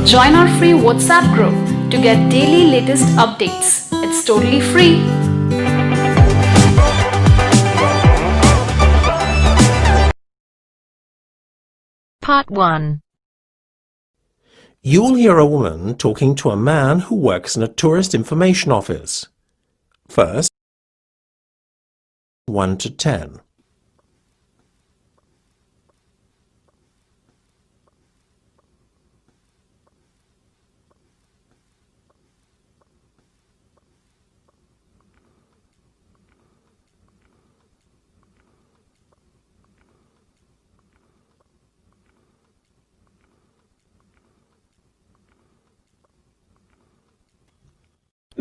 Join our free WhatsApp group to get daily latest updates. It's totally free. Part 1. You will hear a woman talking to a man who works in a tourist information office. First, 1 to 10.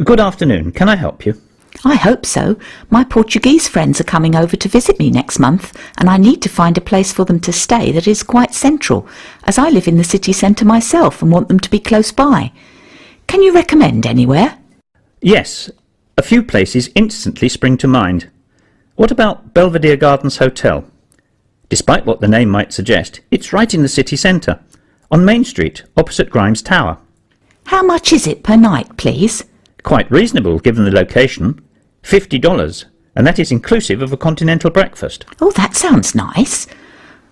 Good afternoon. Can I help you? I hope so. My Portuguese friends are coming over to visit me next month, and I need to find a place for them to stay that is quite central, as I live in the city centre myself and want them to be close by. Can you recommend anywhere? Yes. A few places instantly spring to mind. What about Belvedere Gardens Hotel? Despite what the name might suggest, it's right in the city centre, on Main Street, opposite Grimes Tower. How much is it per night, please? Quite reasonable given the location. $50, and that is inclusive of a continental breakfast. Oh, that sounds nice.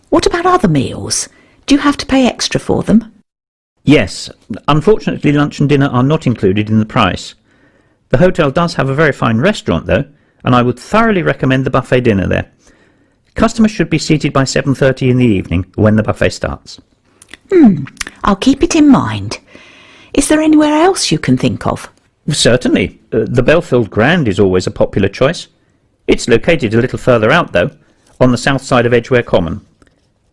What about other meals? Do you have to pay extra for them? Yes. Unfortunately, lunch and dinner are not included in the price. The hotel does have a very fine restaurant, though, and I would thoroughly recommend the buffet dinner there. Customers should be seated by 7:30 in the evening when the buffet starts. I'll keep it in mind. Is there anywhere else you can think of? Certainly. The Belfield Grand is always a popular choice. It's located a little further out, though, on the south side of Edgware Common.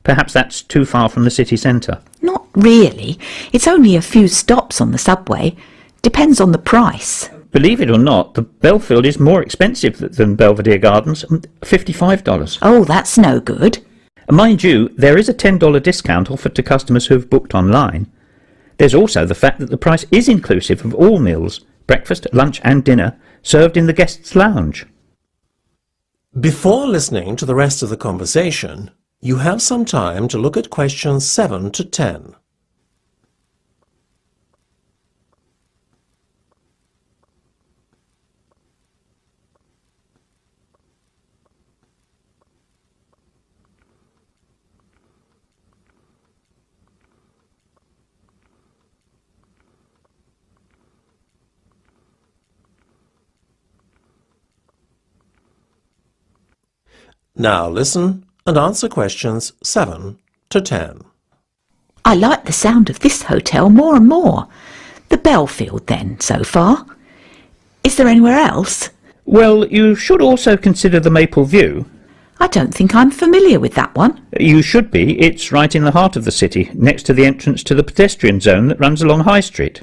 Perhaps that's too far from the city centre. Not really. It's only a few stops on the subway. Depends on the price. Believe it or not, the Belfield is more expensive than Belvedere Gardens, $55. Oh, that's no good. Mind you, there is a $10 discount offered to customers who have booked online. There's also the fact that the price is inclusive of all meals, breakfast, lunch and dinner, served in the guests' lounge. Before listening to the rest of the conversation, you have some time to look at questions 7 to 10. Now listen and answer questions 7 to 10. I like the sound of this hotel more and more. The Belfield, then, so far. Is there anywhere else? Well, you should also consider the Maple View. I don't think I'm familiar with that one. You should be. It's right in the heart of the city, next to the entrance to the pedestrian zone that runs along High Street.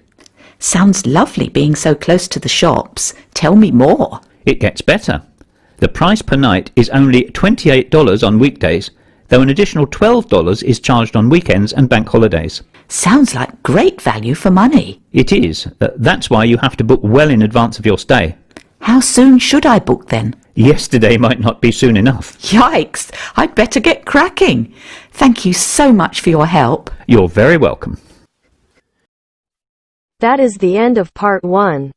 Sounds lovely being so close to the shops. Tell me more. It gets better. The price per night is only $28 on weekdays, though an additional $12 is charged on weekends and bank holidays. Sounds like great value for money. It is. That's why you have to book well in advance of your stay. How soon should I book then? Yesterday might not be soon enough. Yikes! I'd better get cracking. Thank you so much for your help. You're very welcome. That is the end of part 1.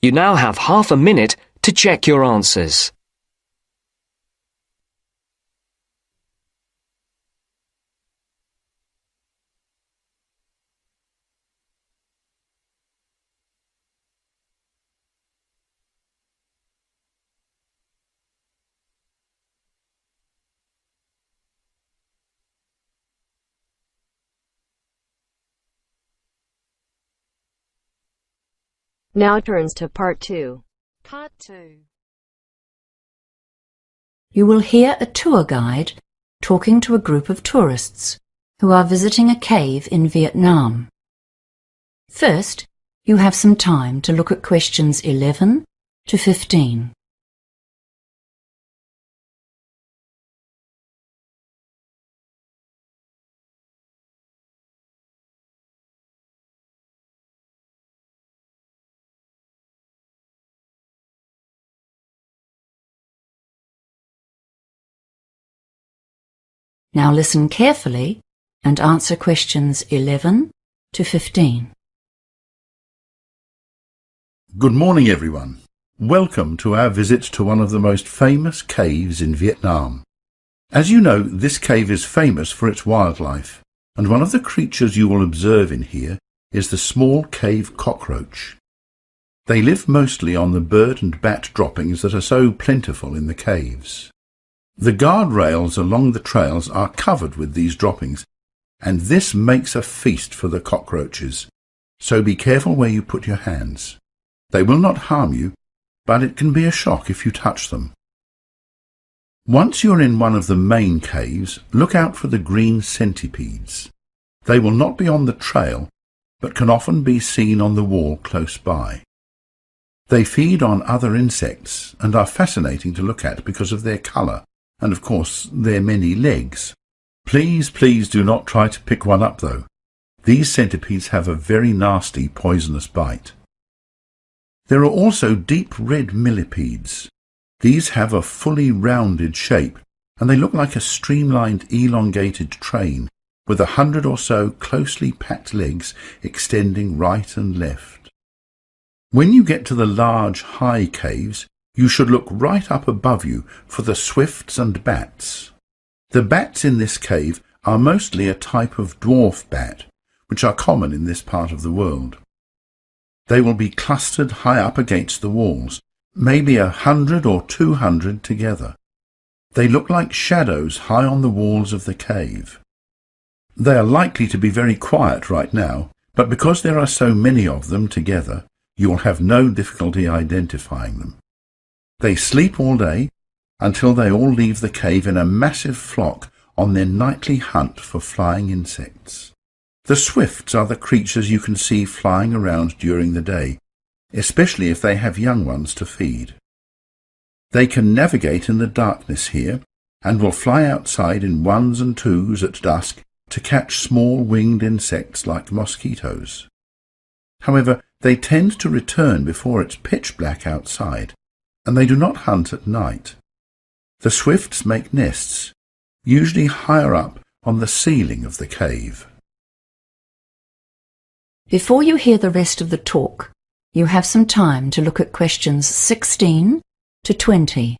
You now have half a minute to check your answers. Now turns to part 2. Part 2. You will hear a tour guide talking to a group of tourists who are visiting a cave in Vietnam. First, you have some time to look at questions 11 to 15. Now listen carefully and answer questions 11 to 15. Good morning, everyone. Welcome to our visit to one of the most famous caves in Vietnam. As you know, this cave is famous for its wildlife, and one of the creatures you will observe in here is the small cave cockroach. They live mostly on the bird and bat droppings that are so plentiful in the caves. The guardrails along the trails are covered with these droppings, and this makes a feast for the cockroaches, so be careful where you put your hands. They will not harm you, but it can be a shock if you touch them. Once you're in one of the main caves, look out for the green centipedes. They will not be on the trail, but can often be seen on the wall close by. They feed on other insects and are fascinating to look at because of their colour and, of course, their many legs. Please do not try to pick one up, though. These centipedes have a very nasty poisonous bite. There are also deep red millipedes. These have a fully rounded shape, and they look like a streamlined elongated train with 100 or so closely packed legs extending right and left. When you get to the large high caves, you should look right up above you for the swifts and bats. The bats in this cave are mostly a type of dwarf bat, which are common in this part of the world. They will be clustered high up against the walls, maybe 100 or 200 together. They look like shadows high on the walls of the cave. They are likely to be very quiet right now, but because there are so many of them together, you will have no difficulty identifying them. They sleep all day until they all leave the cave in a massive flock on their nightly hunt for flying insects. The swifts are the creatures you can see flying around during the day, especially if they have young ones to feed. They can navigate in the darkness here and will fly outside in ones and twos at dusk to catch small winged insects like mosquitoes. However, they tend to return before it's pitch black outside, and they do not hunt at night. The swifts make nests, usually higher up on the ceiling of the cave. Before you hear the rest of the talk, you have some time to look at questions 16 to 20.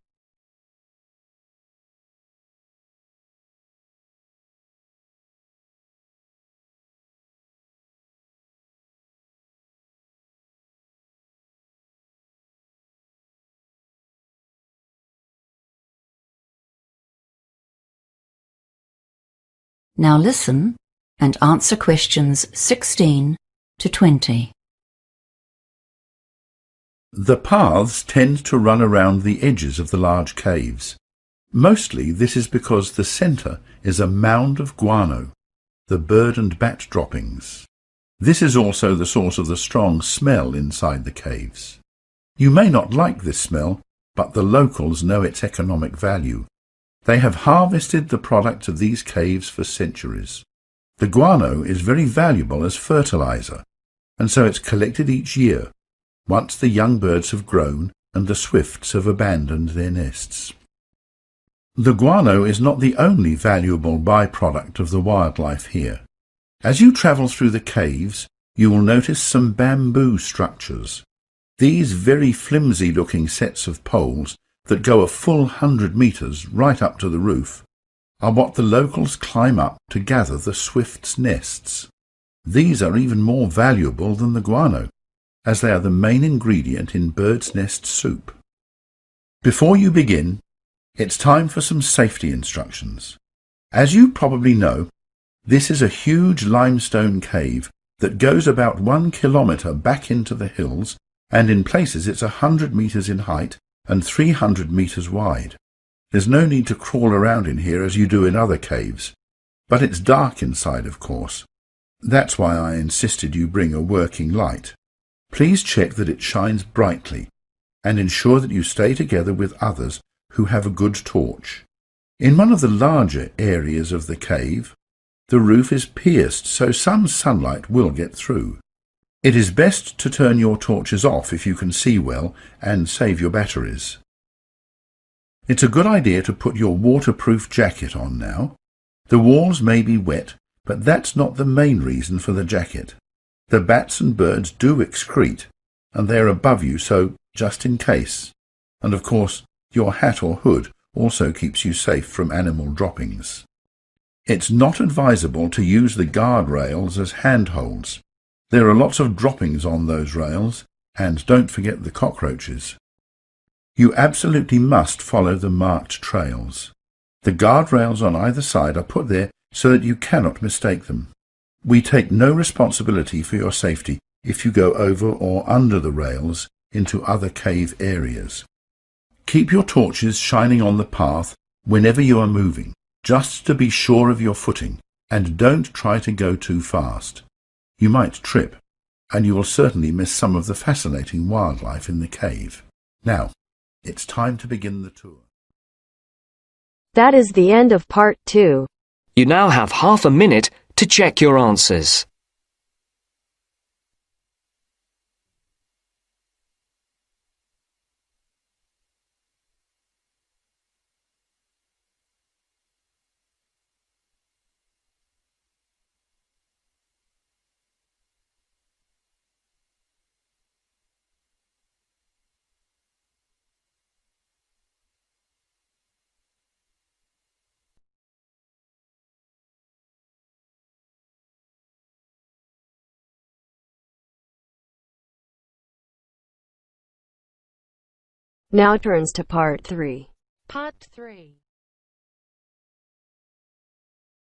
Now listen and answer questions 16 to 20. The paths tend to run around the edges of the large caves. Mostly this is because the centre is a mound of guano, the bird and bat droppings. This is also the source of the strong smell inside the caves. You may not like this smell, but the locals know its economic value. They have harvested the product of these caves for centuries. The guano is very valuable as fertilizer, and so it's collected each year, once the young birds have grown and the swifts have abandoned their nests. The guano is not the only valuable byproduct of the wildlife here. As you travel through the caves, you will notice some bamboo structures. These very flimsy-looking sets of poles that go a full 100 metres right up to the roof are what the locals climb up to gather the swifts' nests. These are even more valuable than the guano, as they are the main ingredient in bird's nest soup. Before you begin, it's time for some safety instructions. As you probably know, this is a huge limestone cave that goes about 1 kilometre back into the hills, and in places it's 100 metres in height and 300 metres wide. There's no need to crawl around in here as you do in other caves, but it's dark inside, of course. That's why I insisted you bring a working light. Please check that it shines brightly, and ensure that you stay together with others who have a good torch. In one of the larger areas of the cave, the roof is pierced so some sunlight will get through. It is best to turn your torches off if you can see well and save your batteries. It's a good idea to put your waterproof jacket on now. The walls may be wet, but that's not the main reason for the jacket. The bats and birds do excrete, and they're above you, so just in case. And of course, your hat or hood also keeps you safe from animal droppings. It's not advisable to use the guardrails as handholds. There are lots of droppings on those rails, and don't forget the cockroaches. You absolutely must follow the marked trails. The guardrails on either side are put there so that you cannot mistake them. We take no responsibility for your safety if you go over or under the rails into other cave areas. Keep your torches shining on the path whenever you are moving, just to be sure of your footing, and don't try to go too fast. You might trip, and you will certainly miss some of the fascinating wildlife in the cave. Now, it's time to begin the tour. That is the end of part 2. You now have half a minute to check your answers. Now turns to part 3. Part 3.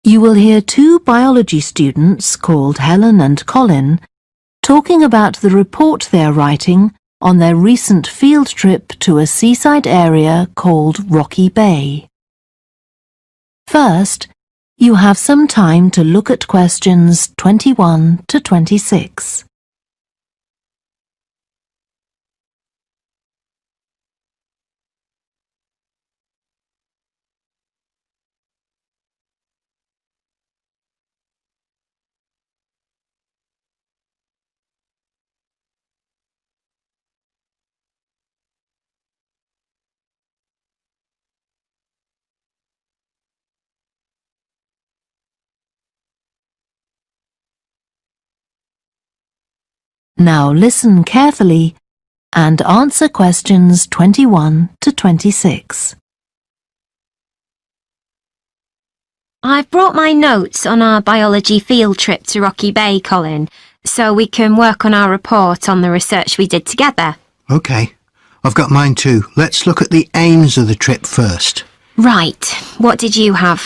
You will hear two biology students called Helen and Colin talking about the report they are writing on their recent field trip to a seaside area called Rocky Bay. First, you have some time to look at questions 21 to 26. Now listen carefully and answer questions 21 to 26. I've brought my notes on our biology field trip to Rocky Bay, Colin, so we can work on our report on the research we did together. OK. I've got mine too. Let's look at the aims of the trip first. Right. What did you have?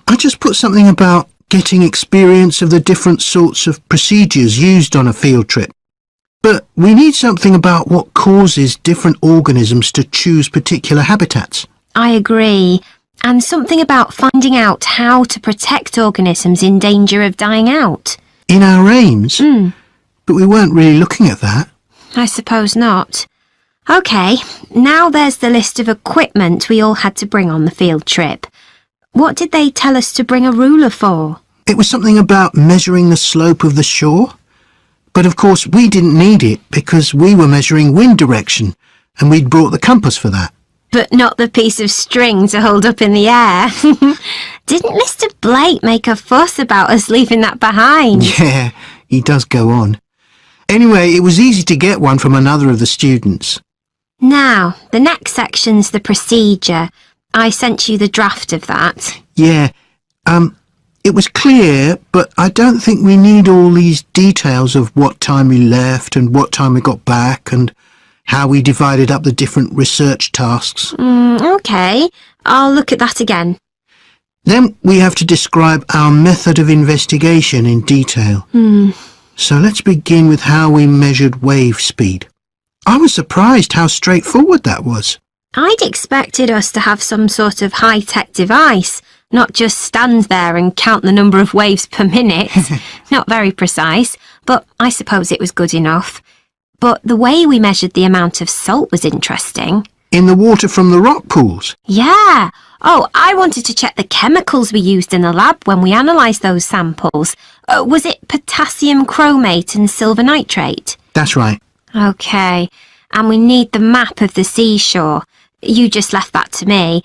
I just put something about getting experience of the different sorts of procedures used on a field trip. But we need something about what causes different organisms to choose particular habitats. I agree. And something about finding out how to protect organisms in danger of dying out. In our aims? But we weren't really looking at that. I suppose not. OK, now there's the list of equipment we all had to bring on the field trip. What did they tell us to bring a ruler for? It was something about measuring the slope of the shore. But of course we didn't need it because we were measuring wind direction and we'd brought the compass for that. But not the piece of string to hold up in the air. Didn't Mr. Blake make a fuss about us leaving that behind? Yeah, he does go on. Anyway, it was easy to get one from another of the students. Now, the next section's the procedure. I sent you the draft of that. Yeah, it was clear, but I don't think we need all these details of what time we left and what time we got back and how we divided up the different research tasks. OK, I'll look at that again. Then we have to describe our method of investigation in detail. So let's begin with how we measured wave speed. I was surprised how straightforward that was. I'd expected us to have some sort of high-tech device, not just stand there and count the number of waves per minute. Not very precise, but I suppose it was good enough. But the way we measured the amount of salt was interesting. In the water from the rock pools? Yeah. Oh, I wanted to check the chemicals we used in the lab when we analysed those samples. Was it potassium chromate and silver nitrate? That's right. OK. And we need the map of the seashore. You just left that to me.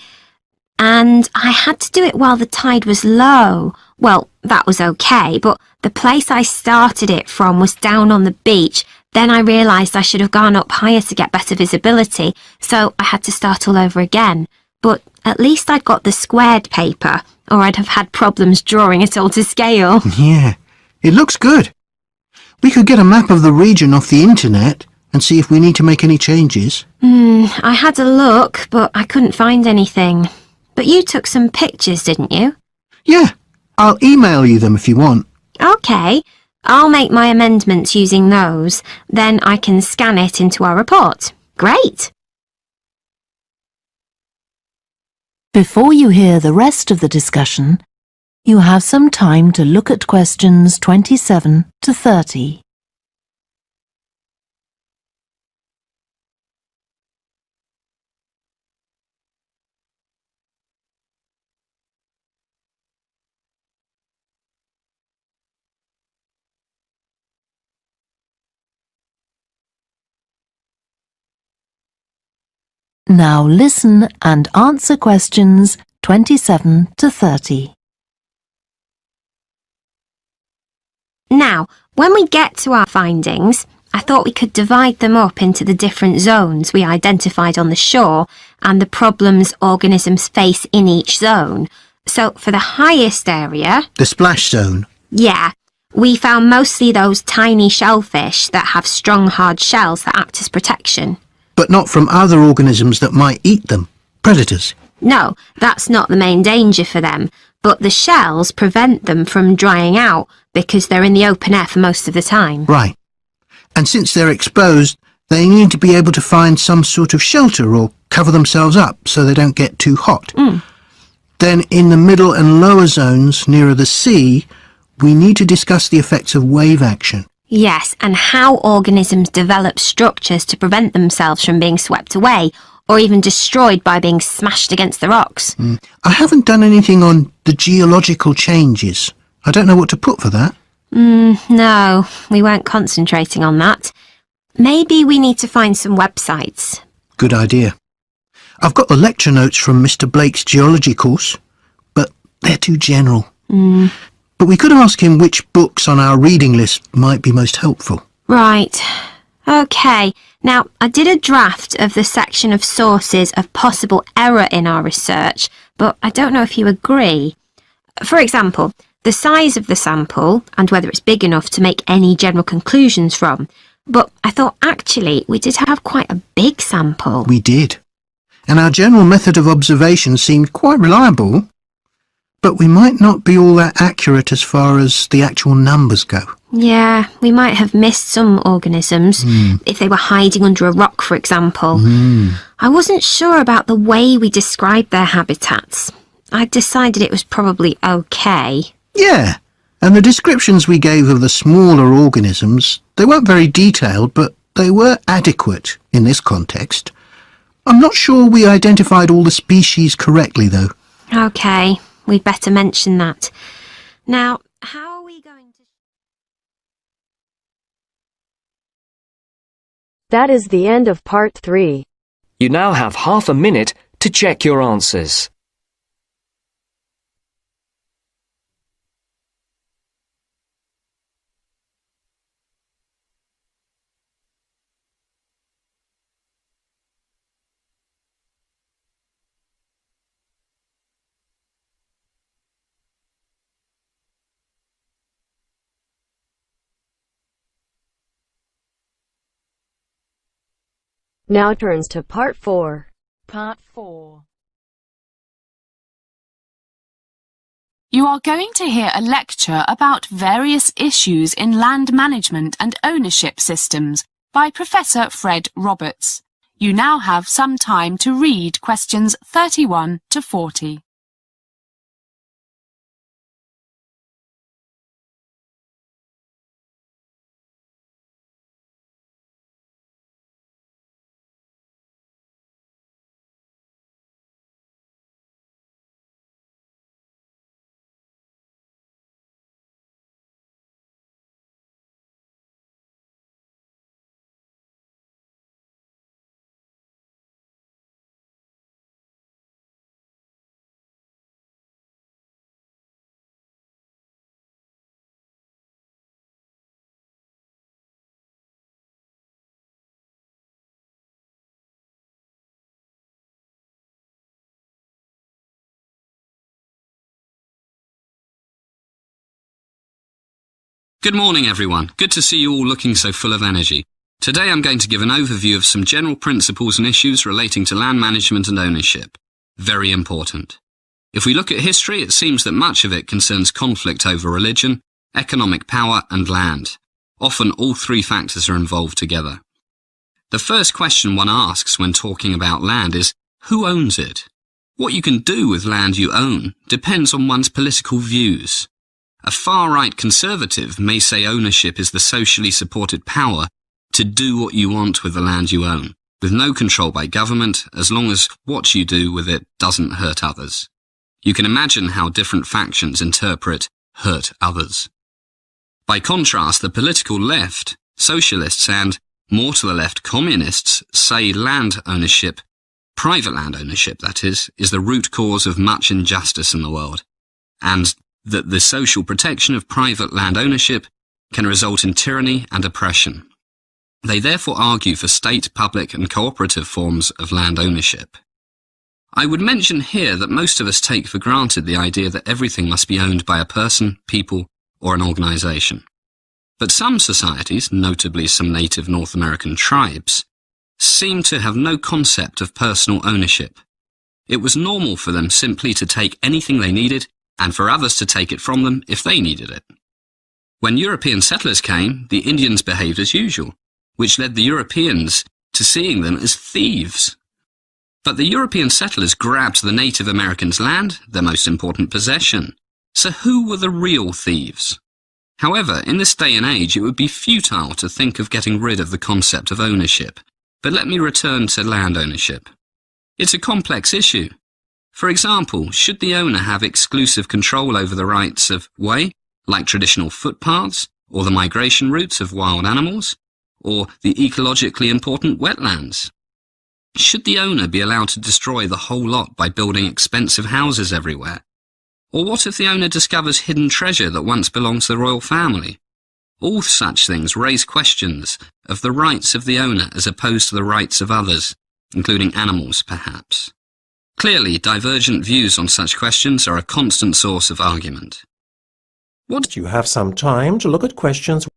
And I had to do it while the tide was low, Well, that was okay, but the place I started it from was down on the beach. Then I realised I should have gone up higher to get better visibility, so I had to start all over again. But at least I'd got the squared paper, or I'd have had problems drawing it all to scale. Yeah, it looks good. We could get a map of the region off the internet and see if we need to make any changes. I had a look, but I couldn't find anything. But you took some pictures, didn't you? Yeah, I'll email you them if you want. OK, I'll make my amendments using those. Then I can scan it into our report. Great! Before you hear the rest of the discussion, you have some time to look at questions 27 to 30. Now listen and answer questions 27 to 30. Now, when we get to our findings, I thought we could divide them up into the different zones we identified on the shore and the problems organisms face in each zone. So for the highest area... The splash zone. Yeah, we found mostly those tiny shellfish that have strong hard shells that act as protection. But not from other organisms that might eat them. Predators. No, that's not the main danger for them, but the shells prevent them from drying out because they're in the open air for most of the time. Right. And since they're exposed, they need to be able to find some sort of shelter or cover themselves up so they don't get too hot. Then in the middle and lower zones nearer the sea, we need to discuss the effects of wave action. Yes, and how organisms develop structures to prevent themselves from being swept away or even destroyed by being smashed against the rocks. I haven't done anything on the geological changes. I don't know what to put for that. No, we weren't concentrating on that. Maybe we need to find some websites. Good idea. I've got the lecture notes from Mr. Blake's geology course, but they're too general. But we could ask him which books on our reading list might be most helpful. Right. OK. Now, I did a draft of the section of sources of possible error in our research, but I don't know if you agree. For example, the size of the sample and whether it's big enough to make any general conclusions from. But I thought actually we did have quite a big sample. We did. And our general method of observation seemed quite reliable. But we might not be all that accurate as far as the actual numbers go. Yeah, we might have missed some organisms, if they were hiding under a rock, for example. I wasn't sure about the way we described their habitats. I decided it was probably okay. Yeah, and the descriptions we gave of the smaller organisms, they weren't very detailed, but they were adequate in this context. I'm not sure we identified all the species correctly, though. Okay. We'd better mention that. Now, how are we going to... That is the end of part 3. You now have half a minute to check your answers. Now turns to part 4. Part 4. You are going to hear a lecture about various issues in land management and ownership systems by Professor Fred Roberts. You now have some time to read questions 31 to 40. Good morning, everyone. Good to see you all looking so full of energy. Today I'm going to give an overview of some general principles and issues relating to land management and ownership. Very important. If we look at history, it seems that much of it concerns conflict over religion, economic power and land. Often all three factors are involved together. The first question one asks when talking about land is, who owns it? What you can do with land you own depends on one's political views. A far-right conservative may say ownership is the socially supported power to do what you want with the land you own, with no control by government, as long as what you do with it doesn't hurt others. You can imagine how different factions interpret hurt others. By contrast, the political left, socialists and, more to the left, communists say land ownership, private land ownership that is the root cause of much injustice in the world, and that the social protection of private land ownership can result in tyranny and oppression. They therefore argue for state, public and cooperative forms of land ownership. I would mention here that most of us take for granted the idea that everything must be owned by a person, people or an organisation. But some societies, notably some native North American tribes, seem to have no concept of personal ownership. It was normal for them simply to take anything they needed and for others to take it from them if they needed it. When European settlers came, the Indians behaved as usual, which led the Europeans to seeing them as thieves. But the European settlers grabbed the Native Americans' land, their most important possession. So who were the real thieves? However, in this day and age, it would be futile to think of getting rid of the concept of ownership. But let me return to land ownership. It's a complex issue. For example, should the owner have exclusive control over the rights of way, like traditional footpaths, or the migration routes of wild animals, or the ecologically important wetlands? Should the owner be allowed to destroy the whole lot by building expensive houses everywhere? Or what if the owner discovers hidden treasure that once belonged to the royal family? All such things raise questions of the rights of the owner as opposed to the rights of others, including animals perhaps. Clearly, divergent views on such questions are a constant source of argument. What you have some time to look at questions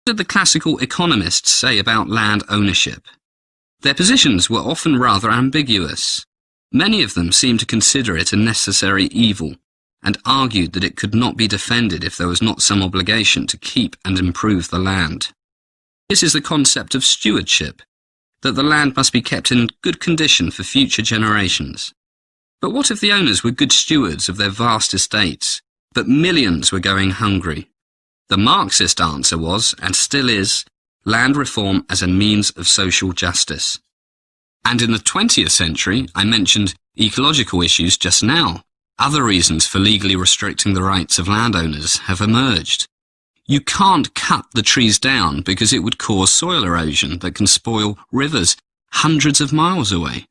What did the classical economists say about land ownership? Their positions were often rather ambiguous. Many of them seemed to consider it a necessary evil, and argued that it could not be defended if there was not some obligation to keep and improve the land. This is the concept of stewardship, that the land must be kept in good condition for future generations. But what if the owners were good stewards of their vast estates, but millions were going hungry? The Marxist answer was, and still is, land reform as a means of social justice. And in the 20th century, I mentioned ecological issues just now. Other reasons for legally restricting the rights of landowners have emerged. You can't cut the trees down because it would cause soil erosion that can spoil rivers hundreds of miles away.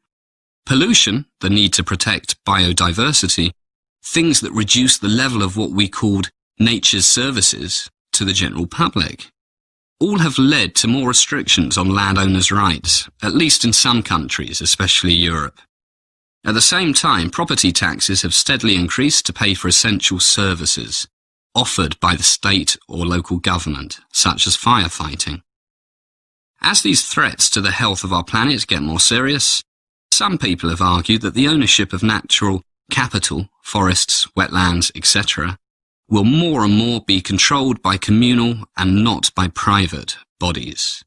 Pollution, the need to protect biodiversity, things that reduce the level of what we called nature's services to the general public, all have led to more restrictions on landowners' rights, at least in some countries, especially Europe. At the same time, property taxes have steadily increased to pay for essential services offered by the state or local government, such as firefighting. As these threats to the health of our planet get more serious, some people have argued that the ownership of natural capital, forests, wetlands, etc., will more and more be controlled by communal and not by private bodies.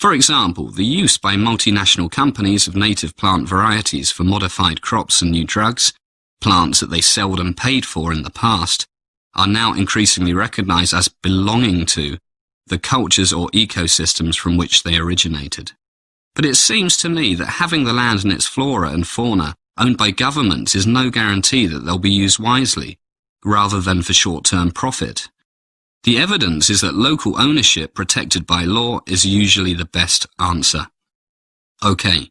For example, the use by multinational companies of native plant varieties for modified crops and new drugs, plants that they seldom paid for in the past, are now increasingly recognized as belonging to the cultures or ecosystems from which they originated. But it seems to me that having the land and its flora and fauna owned by governments is no guarantee that they'll be used wisely, rather than for short-term profit. The evidence is that local ownership protected by law is usually the best answer. OK,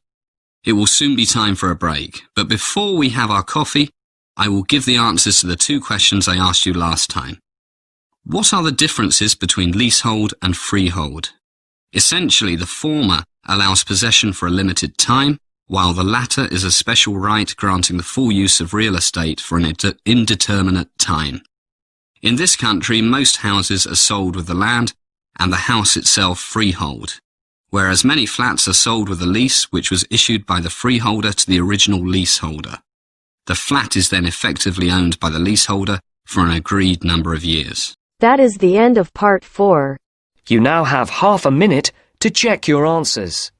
it will soon be time for a break, but before we have our coffee, I will give the answers to the two questions I asked you last time. What are the differences between leasehold and freehold? Essentially, the former allows possession for a limited time, while the latter is a special right granting the full use of real estate for an indeterminate time. In this country, most houses are sold with the land and the house itself freehold, whereas many flats are sold with a lease which was issued by the freeholder to the original leaseholder. The flat is then effectively owned by the leaseholder for an agreed number of years. That is the end of part 4. You now have half a minute to check your answers.